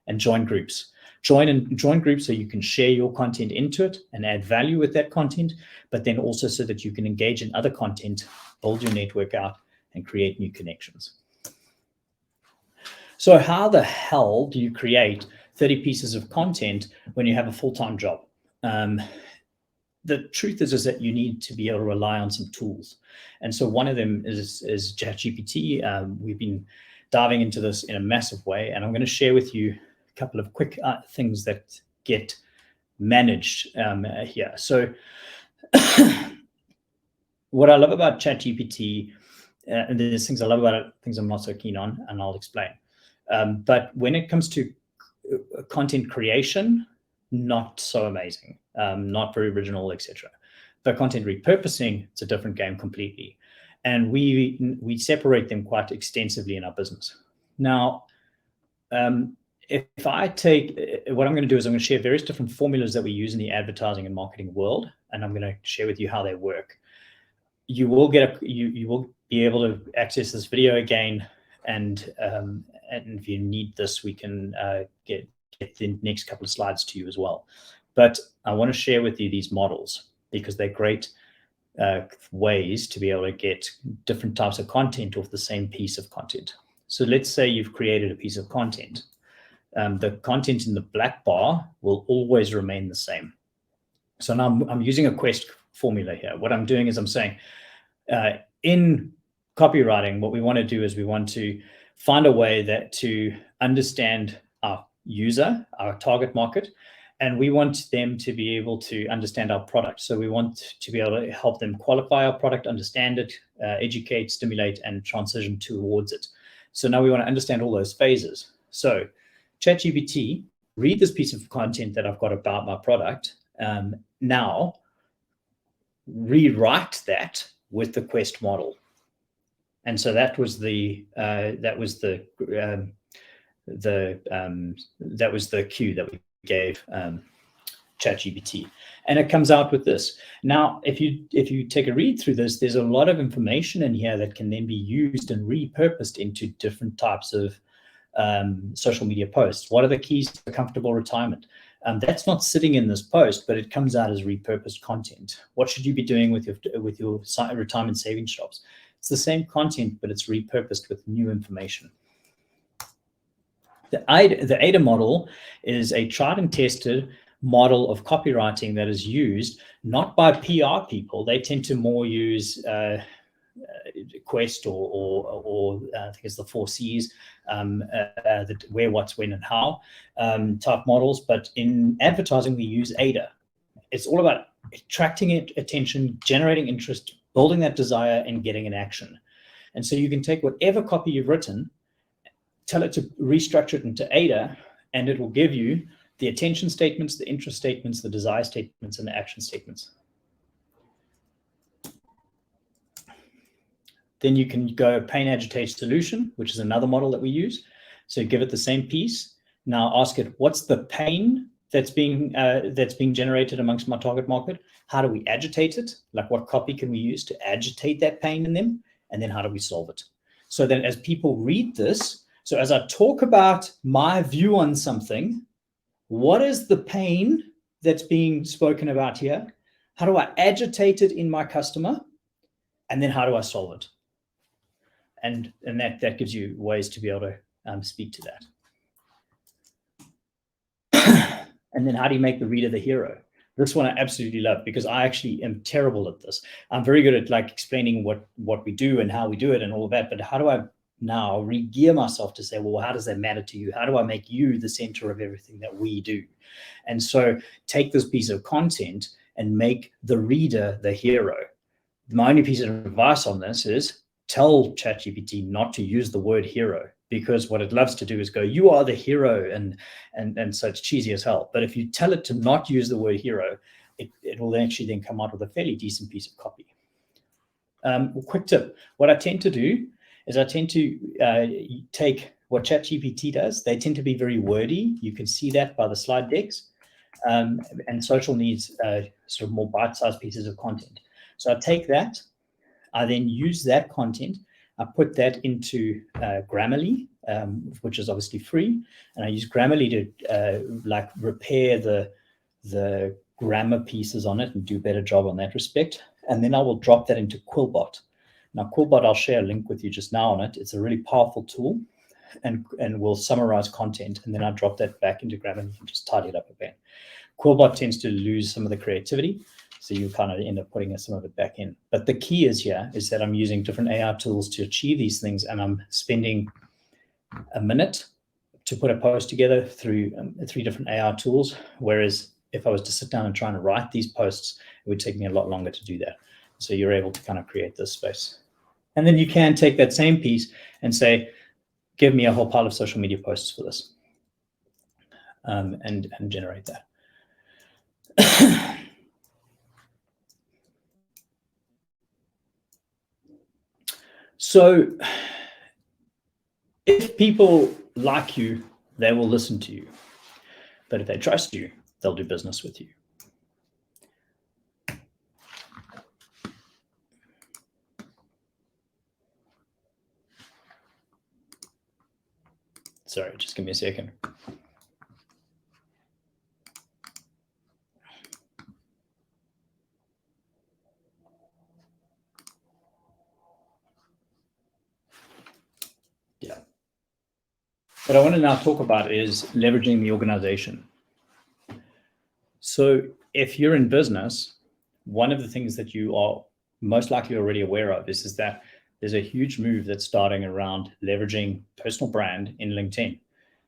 And join groups. Join groups so you can share your content into it and add value with that content, but then also so that you can engage in other content, build your network out, and create new connections. So how the hell do you create 30 pieces of content when you have a full-time job? The truth is that you need to be able to rely on some tools. And so one of them is ChatGPT. We've been diving into this in a massive way, and I'm going to share with you a couple of quick things that get managed here. So what I love about ChatGPT, and there's things I love about it, things I'm not so keen on, and I'll explain. But when it comes to content creation, not so amazing, not very original, etc. But content repurposing, it's a different game completely. And we separate them quite extensively in our business. Now, if I take, what I'm going to do is I'm going to share various different formulas that we use in the advertising and marketing world, and I'm going to share with you how they work. You will be able to access this video again, and if you need this, we can get the next couple of slides to you as well. But I want to share with you these models because they're great ways to be able to get different types of content off the same piece of content. So let's say you've created a piece of content. The content in the black bar will always remain the same. So now I'm using a Quest formula here. What I'm doing is I'm saying in copywriting, what we want to do is we want to find a way to understand our user, our target market, and we want them to be able to understand our product. So we want to be able to help them qualify our product, understand it, educate, stimulate, and transition towards it. So now we want to understand all those phases. So ChatGPT, read this piece of content that I've got about my product. Now rewrite that with the Quest model. And so that was the cue that we gave ChatGPT, and it comes out with this. Now, if you take a read through this, there's a lot of information in here that can then be used and repurposed into different types of social media posts. What are the keys to comfortable retirement? That's not sitting in this post, but it comes out as repurposed content. What should you be doing with your retirement savings shops? It's the same content, but it's repurposed with new information. The AIDA model is a tried and tested model of copywriting that is used not by PR people. They tend to more use Quest or I think it's the 4 C's, the where, what's, when, and how type models. But in advertising, we use AIDA. It's all about attracting attention, generating interest, building that desire, and getting an action. And so you can take whatever copy you've written, tell it to restructure it into AIDA, and it will give you the attention statements, the interest statements, the desire statements, and the action statements. Then you can go pain, agitate, solution, which is another model that we use. So give it the same piece. Now ask it, what's the pain that's being generated amongst my target market? How do we agitate it? Like, what copy can we use to agitate that pain in them? And then how do we solve it? So then as people read this, so as I talk about my view on something, what is the pain that's being spoken about here? How do I agitate it in my customer? And then how do I solve it? And that gives you ways to be able to speak to that. And then how do you make the reader the hero? This one I absolutely love, because I actually am terrible at this. I'm very good at like explaining what we do and how we do it and all of that. But how do I now re-gear myself to say, well, how does that matter to you? How do I make you the center of everything that we do? And so take this piece of content and make the reader the hero. My only piece of advice on this is tell ChatGPT not to use the word hero, because what it loves to do is go, you are the hero, and so it's cheesy as hell. But if you tell it to not use the word hero, it will actually then come out with a fairly decent piece of copy. Quick tip, what I tend to do is I tend to take what ChatGPT does. They tend to be very wordy. You can see that by the slide decks. And social needs sort of more bite-sized pieces of content. So I take that, I then use that content, I put that into Grammarly, which is obviously free, and I use Grammarly to like repair the grammar pieces on it and do a better job on that respect. And then I will drop that into Quillbot. Now, Quillbot, I'll share a link with you just now on it. It's a really powerful tool, and will summarize content, and then I drop that back into Grammarly and just tidy it up a bit. Quillbot tends to lose some of the creativity, so you kind of end up putting some of it back in. But the key is that I'm using different AI tools to achieve these things, and I'm spending a minute to put a post together through 3 different AI tools, whereas if I was to sit down and try and write these posts, it would take me a lot longer to do that. So you're able to kind of create this space. And then you can take that same piece and say, give me a whole pile of social media posts for this, and generate that. So if people like you, they will listen to you. But if they trust you, they'll do business with you. Sorry, just give me a second. Yeah. What I want to now talk about is leveraging the organization. So if you're in business, one of the things that you are most likely already aware of is that there's a huge move that's starting around leveraging personal brand in LinkedIn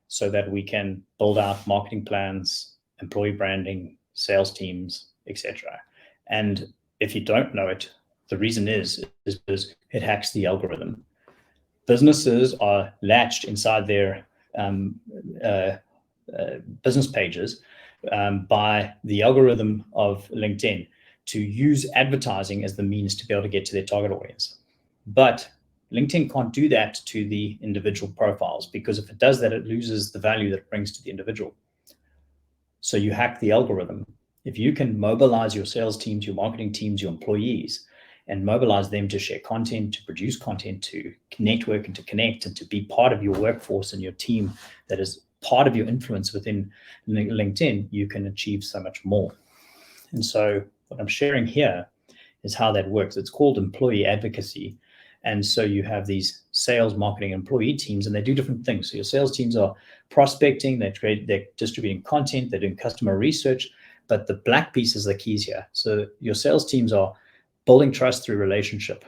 so that we can build out marketing plans, employee branding, sales teams, etc. And if you don't know it, the reason is because it hacks the algorithm. Businesses are latched inside their business pages by the algorithm of LinkedIn to use advertising as the means to be able to get to their target audience. But LinkedIn can't do that to the individual profiles, because if it does that, it loses the value that it brings to the individual. So you hack the algorithm. If you can mobilize your sales teams, your marketing teams, your employees, and mobilize them to share content, to produce content, to network and to connect and to be part of your workforce and your team that is part of your influence within LinkedIn, you can achieve so much more. And so what I'm sharing here is how that works. It's called employee advocacy. And so you have these sales, marketing, employee teams, and they do different things. So your sales teams are prospecting, they're distributing content, they're doing customer research, but the black piece is the keys here. So your sales teams are building trust through relationship.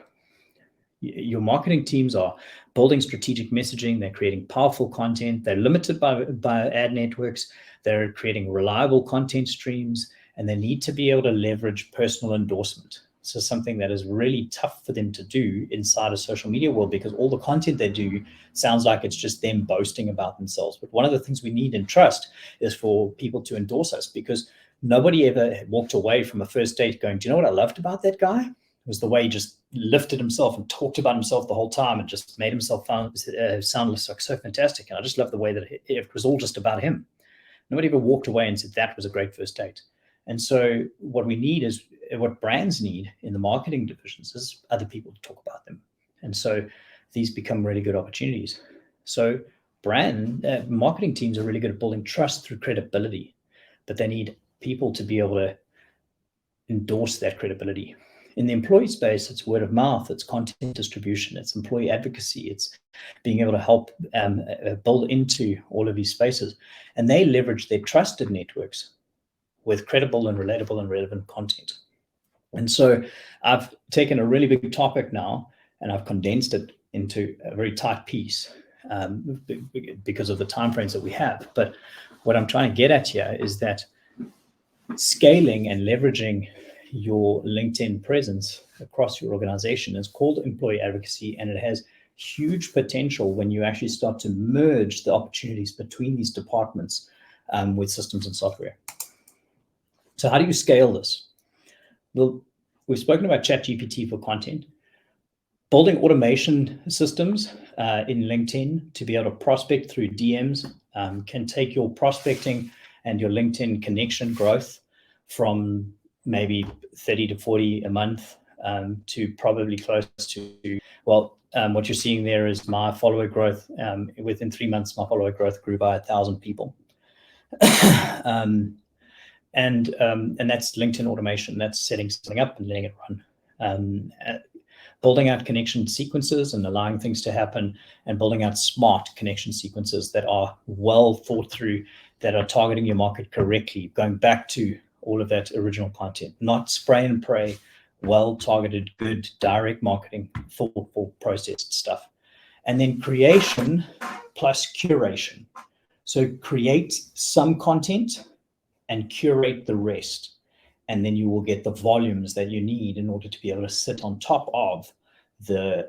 Your marketing teams are building strategic messaging, they're creating powerful content, they're limited by ad networks, they're creating reliable content streams, and they need to be able to leverage personal endorsement. So something that is really tough for them to do inside a social media world, because all the content they do sounds like it's just them boasting about themselves. But one of the things we need in trust is for people to endorse us, because nobody ever walked away from a first date going, do you know what I loved about that guy? It was the way he just lifted himself and talked about himself the whole time and just made himself sound like so fantastic. And I just love the way that it was all just about him. Nobody ever walked away and said that was a great first date. And so what we need is, what brands need in the marketing divisions is other people to talk about them. And so these become really good opportunities. So marketing teams are really good at building trust through credibility, but they need people to be able to endorse that credibility. In the employee space, it's word of mouth, it's content distribution, it's employee advocacy, it's being able to help build into all of these spaces. And they leverage their trusted networks with credible and relatable and relevant content. And so I've taken a really big topic now and I've condensed it into a very tight piece because of the timeframes that we have. But what I'm trying to get at here is that scaling and leveraging your LinkedIn presence across your organization is called employee advocacy, and it has huge potential when you actually start to merge the opportunities between these departments with systems and software. So how do you scale this? Well, we've spoken about ChatGPT for content. Building automation systems in LinkedIn to be able to prospect through DMs can take your prospecting and your LinkedIn connection growth from maybe 30 to 40 a month to probably close to, well, what you're seeing there is my follower growth. Within 3 months, my follower growth grew by 1,000 people. And that's LinkedIn automation. That's setting something up and letting it run. Building out connection sequences and allowing things to happen, and building out smart connection sequences that are well thought through, that are targeting your market correctly, going back to all of that original content, not spray and pray, well-targeted, good, direct marketing, thoughtful, processed stuff. And then creation plus curation. So create some content and curate the rest. And then you will get the volumes that you need in order to be able to sit on top of the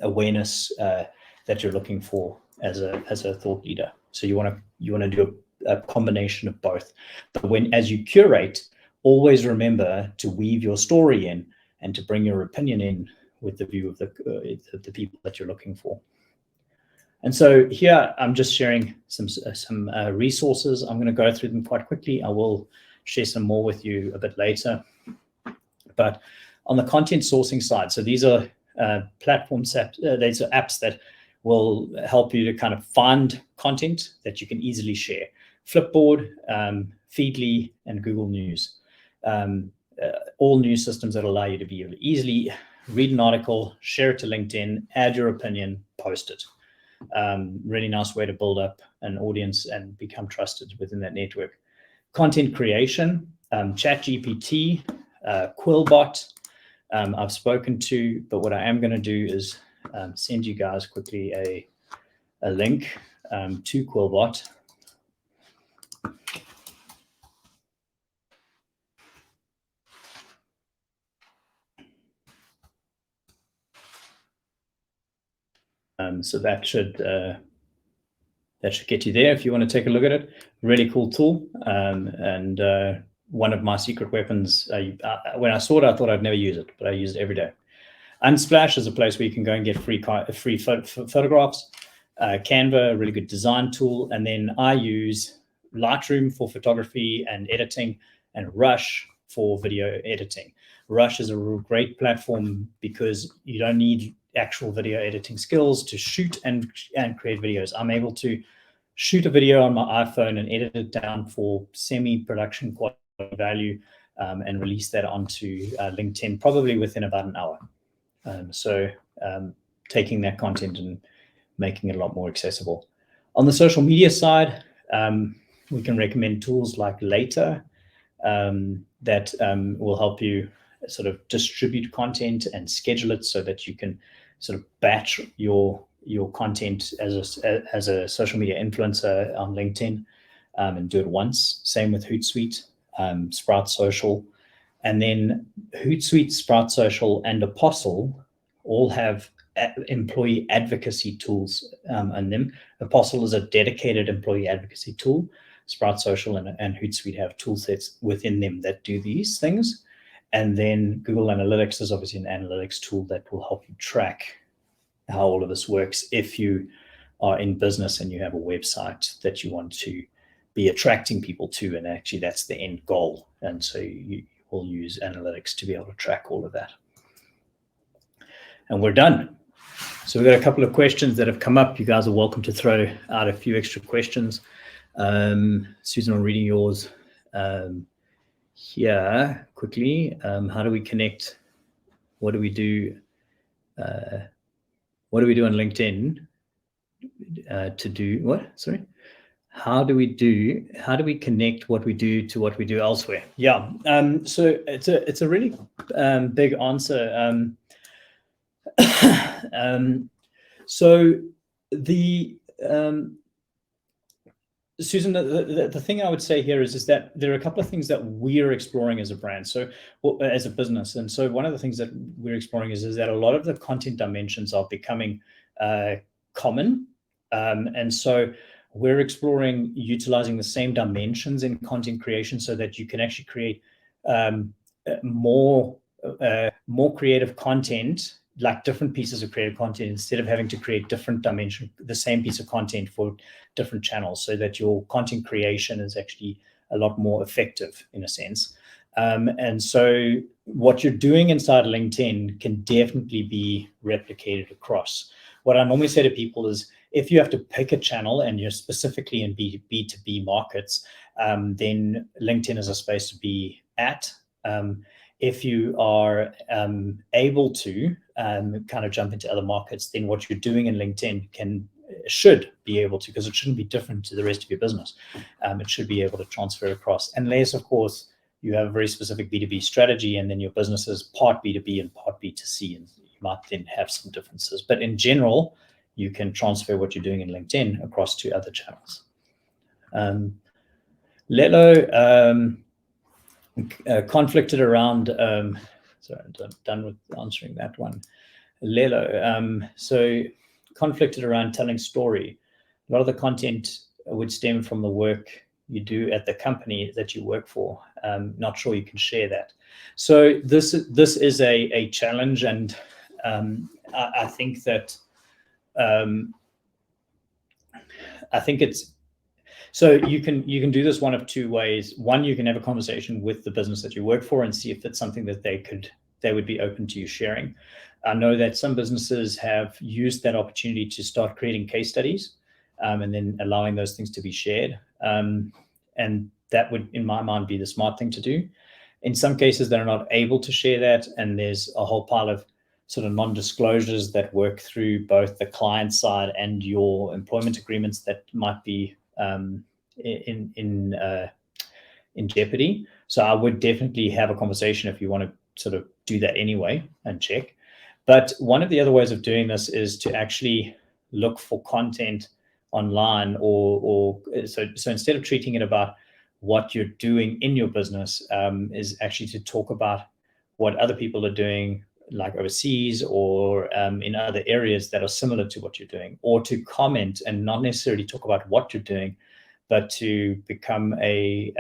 awareness that you're looking for as a thought leader. So you want to do a combination of both. But as you curate, always remember to weave your story in and to bring your opinion in with the view of the people that you're looking for. And so here I'm just sharing some resources. I'm going to go through them quite quickly. I will share some more with you a bit later. But on the content sourcing side, so these are platforms, these are apps that will help you to kind of find content that you can easily share. Flipboard, Feedly, and Google News. All news systems that allow you to be able to easily read an article, share it to LinkedIn, add your opinion, post it. Really nice way to build up an audience and become trusted within that network. Content creation, ChatGPT, Quillbot, I've spoken to, but what I am going to do is send you guys quickly a link to Quillbot. So that should get you there if you want to take a look at it. Really cool tool, and one of my secret weapons. When I saw it, I thought I'd never use it, but I use it every day. Unsplash is a place where you can go and get free photographs. Canva, a really good design tool, and then I use Lightroom for photography and editing, and Rush for video editing. Rush is a great platform because you don't need actual video editing skills to shoot and create videos. I'm able to shoot a video on my iPhone and edit it down for semi-production quality value and release that onto LinkedIn probably within about an hour. So taking that content and making it a lot more accessible. On the social media side, we can recommend tools like Later that will help you sort of distribute content and schedule it so that you can sort of batch your content as a social media influencer on LinkedIn. and do it once. Same with Hootsuite, Sprout Social. And then Hootsuite, Sprout Social, and Apostle all have employee advocacy tools on them. Apostle is a dedicated employee advocacy tool. Sprout Social and Hootsuite have tool sets within them that do these things. And then Google Analytics is obviously an analytics tool that will help you track how all of this works if you are in business and you have a website that you want to be attracting people to, and actually that's the end goal. And so you will use analytics to be able to track all of that. And we're done. So we've got a couple of questions that have come up. You guys are welcome to throw out a few extra questions. Susan, I'm reading yours here quickly. How do we connect? What do we do? What do we do on LinkedIn to do what? Sorry. How do we connect what we do to what we do elsewhere? Yeah. So it's a really big answer. So Susan, the thing I would say here is that there are a couple of things that we're exploring as a brand, so as a business. And so one of the things that we're exploring is that a lot of the content dimensions are becoming common. And so we're exploring utilizing the same dimensions in content creation so that you can actually create more creative content, like different pieces of creative content, instead of having to create different dimension, the same piece of content for different channels, so that your content creation is actually a lot more effective in a sense. And so what you're doing inside LinkedIn can definitely be replicated across. What I normally say to people is, if you have to pick a channel and you're specifically in B2B markets, then LinkedIn is a space to be at. If you are able to kind of jump into other markets, then what you're doing in LinkedIn should be able to, because it shouldn't be different to the rest of your business. It should be able to transfer across, unless, of course, you have a very specific B2B strategy and then your business is part B2B and part B2C, and you might then have some differences. But in general, you can transfer what you're doing in LinkedIn across to other channels. Lelo conflicted around, sorry, I'm done with answering that one. Lelo, so conflicted around telling story. A lot of the content would stem from the work you do at the company that you work for. Not sure you can share that. So this is a challenge, and I think that I think it's, so you can do this one of two ways. One, you can have a conversation with the business that you work for and see if it's something that they would be open to you sharing. I know that some businesses have used that opportunity to start creating case studies and then allowing those things to be shared. And that would, in my mind, be the smart thing to do. In some cases, they're not able to share that, and there's a whole pile of sort of non-disclosures that work through both the client side and your employment agreements that might be in jeopardy. So I would definitely have a conversation if you want to sort of do that anyway and check. But one of the other ways of doing this is to actually look for content online, or so instead of treating it about what you're doing in your business, is actually to talk about what other people are doing, like overseas or in other areas that are similar to what you're doing, or to comment and not necessarily talk about what you're doing, but to become a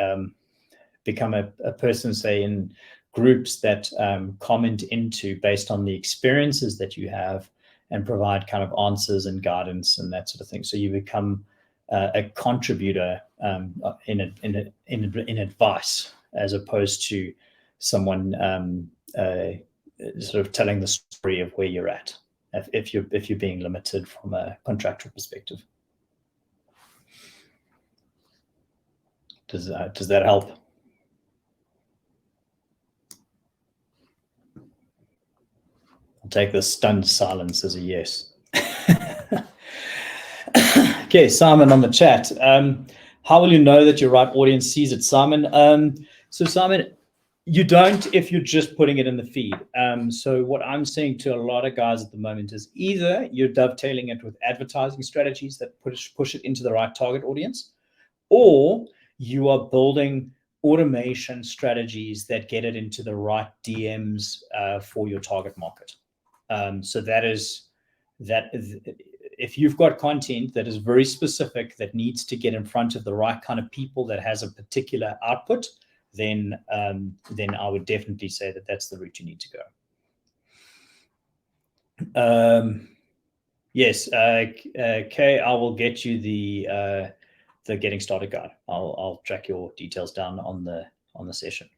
person, say, in groups that comment into based on the experiences that you have, and provide kind of answers and guidance and that sort of thing. So you become a contributor in advice, as opposed to someone sort of telling the story of where you're at, if you're being limited from a contractual perspective. Does that help? I'll take the stunned silence as a yes. Okay, Simon on the chat. How will you know that your right audience sees it, Simon? So Simon, you don't if you're just putting it in the feed. So what I'm saying to a lot of guys at the moment is, either you're dovetailing it with advertising strategies that push it into the right target audience, or you are building automation strategies that get it into the right DMs for your target market. So that is if you've got content that is very specific that needs to get in front of the right kind of people that has a particular output, then I would definitely say that that's the route you need to go. Yes, Kay, I will get you the getting started guide. I'll track your details down on the session.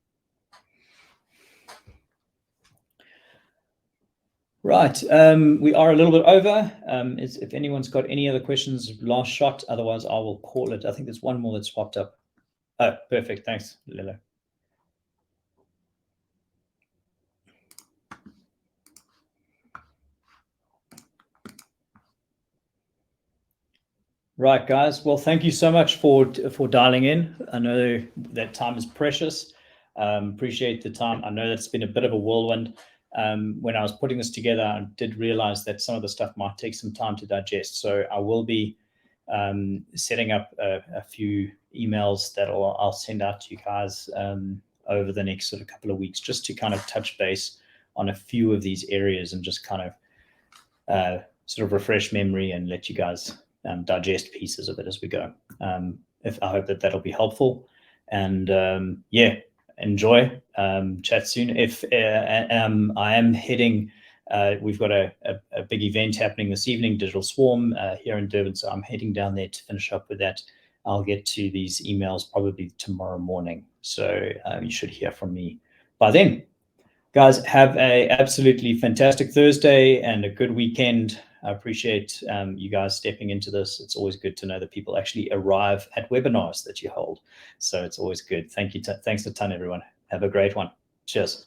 Right, we are a little bit over. If anyone's got any other questions, last shot. Otherwise, I will call it. I think there's one more that's popped up. Oh, perfect. Thanks, Lilo. Right, guys. Well, thank you so much for dialing in. I know that time is precious. Appreciate the time. I know that's been a bit of a whirlwind. When I was putting this together, I did realize that some of the stuff might take some time to digest. So I will be setting up a few emails that I'll send out to you guys over the next sort of couple of weeks, just to kind of touch base on a few of these areas and just kind of sort of refresh memory and let you guys digest pieces of it as we go. I hope that that'll be helpful. And yeah, enjoy. Chat soon. If I am heading, we've got a big event happening this evening, Digital Swarm here in Durban, so I'm heading down there to finish up with that. I'll get to these emails probably tomorrow morning, so you should hear from me by then. Guys, have a absolutely fantastic Thursday and a good weekend. I appreciate you guys stepping into this. It's always good to know that people actually arrive at webinars that you hold. So it's always good. Thank you. Thanks a ton, everyone. Have a great one. Cheers.